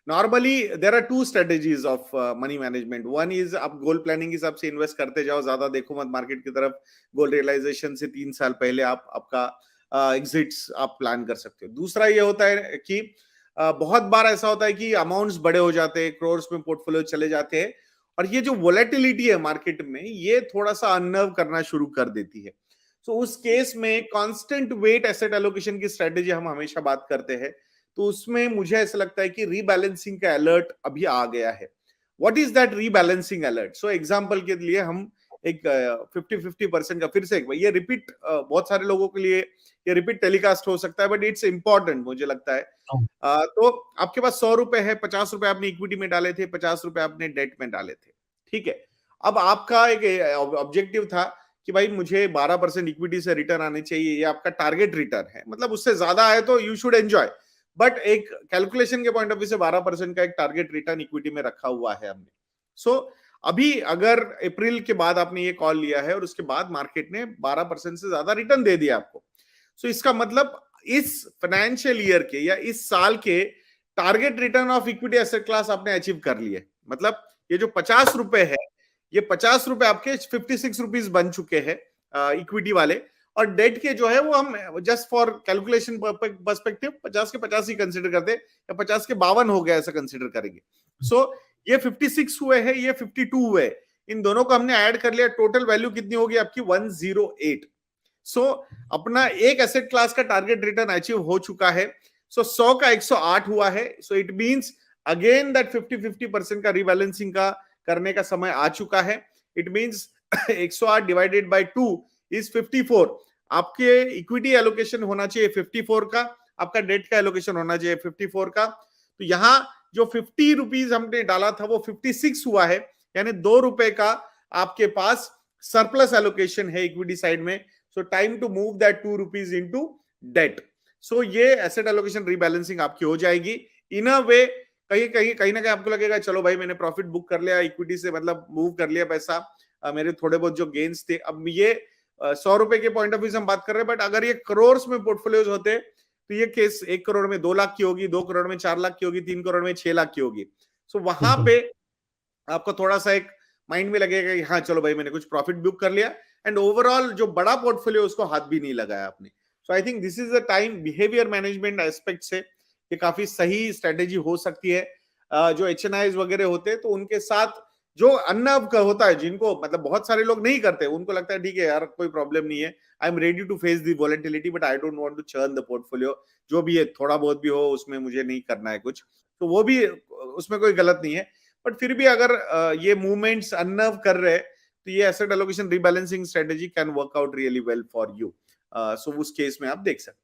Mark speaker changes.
Speaker 1: Normally there are two strategies of money management. One is आप goal planning के हिसाब से इन्वेस्ट करते जाओ, ज्यादा देखो मत मार्केट की तरफ. गोल रियलाइजेशन से 3 साल पहले आप आपका एग्जिट्स आप प्लान कर सकते हो. दूसरा ये होता है कि बहुत बार ऐसा होता है कि अमाउंट्स बड़े हो जाते हैं, क्रोर्स में पोर्टफोलियो चले जाते हैं, और ये जो वोलेटिलिटी है मार्केट में, ये थोड़ा सा अनर्व करना शुरू कर देती है. तो उस केस में कांस्टेंट वेट एसेट एलोकेशन की स्ट्रेटेजी हम हमेशा बात करते हैं. तो उसमें मुझे ऐसा लगता है कि रीबैलेंसिंग का अलर्ट अभी आ गया है. What is that rebalancing alert? So example के लिए हम एक 50-50% का फिर से एक ये रिपीट बहुत सारे लोगों के लिए ये रिपीट टेलीकास्ट हो सकता है, बट इट्स इंपॉर्टेंट मुझे लगता है. तो आपके पास 100 रुपए है, 50 रुपए आपने इक्विटी में डाले थे, 50 रुपए आपने डेट में डाले थे. ठीक है. अब आपका एक ऑब्जेक्टिव था कि भाई मुझे 12% इक्विटी से रिटर्न आने चाहिए, ये आपका टारगेट रिटर्न है. मतलब उससे ज्यादा आए तो यू शुड एंजॉय, बट एक कैलकुलेशन के पॉइंट ऑफ व्यू से 12% का एक टारगेट रिटर्न इक्विटी में रखा हुआ है हमने. सो अभी अगर अप्रैल के बाद आपने ये कॉल लिया है और उसके बाद मार्केट ने 12% से ज्यादा रिटर्न दे दिया आपको, सो इसका मतलब इस फाइनेंशियल ईयर के या इस साल के target return of equity asset class आपने अचीव कर लिए. मतलब ये जो 50 रुपए है, ये 50 रुपए आपके 56 रुपीज बन चुके हैं इक्विटी वाले. और डेट के जो है वो हम जस्ट फॉर कैलकुलेशन पर्सपेक्टिव 50 के 50 ही कंसिडर करते हैं, या 50 के 52 हो गया ऐसा कंसिडर करेंगे. सो ये 56 हुए हैं, ये 52 हुए. इन दोनों को हमने ऐड कर लिया, टोटल वैल्यू कितनी होगी आपकी? 108. सो अपना एक एसेट क्लास का टारगेट रिटर्न अचीव हो चुका है. सो 100 का 108 हुआ है. So it means again that 50-50% का रीबैलेंसिंग का करने का समय आ चुका है. It means 108 divided by 2 is 54. आपके इक्विटी एलोकेशन होना चाहिए 54 का, आपका डेट का एलोकेशन होना चाहिए 54 का. तो यहां जो 50 रुपीज हमने डाला था वो 56 हुआ है, यानी 2 रुपए का आपके पास सरप्लस एलोकेशन है इक्विटी साइड में. So time to move that 2 rupees into debt. So ये एसेट एलोकेशन रीबैलेंसिंग आपकी हो जाएगी इन अ वे. कहीं ना कहीं आपको लगेगा चलो भाई मैंने प्रॉफिट बुक कर लिया इक्विटी से, मतलब मूव कर लिया पैसा, मेरे थोड़े बहुत जो गेन्स थे. अब ये 100 रुपए के पॉइंट ऑफ व्यू से हम बात कर रहे हैं, बट अगर ये करोड़ में पोर्टफोलियोज होते तो ये केस 1 करोड़ में 2 लाख की होगी, 2 करोड़ में 4 लाख की होगी, 3 करोड़ में 6 लाख की होगी. सो वहां पे आपको थोड़ा सा एक माइंड में लगेगा कि हाँ चलो भाई मैंने कुछ प्रॉफिट बुक कर लिया, एंड ओवरऑल जो बड़ा पोर्टफोलियो उसको हाथ भी नहीं लगाया आपने. So I think this is the time behaviour management aspect से ये काफी सही स्ट्रेटेजी हो सकती है. जो HNIs वगैरह होते हैं तो उनके साथ जो अनअव का होता है, जिनको मतलब बहुत सारे लोग नहीं करते, उनको लगता है ठीक है यार कोई प्रॉब्लम नहीं है, I am ready to face the volatility but I don't want to churn the portfolio. जो भी है थोड़ा बहुत भी हो उसमें मुझे नहीं करना है कुछ, तो वो भी उसमें कोई गलत नहीं है. बट फिर भी अगर ये मूवमेंट्स अनर्व कर रहे हैं तो ये asset allocation rebalancing strategy can work out really well for you. So उस केस में आप देख सकते हैं.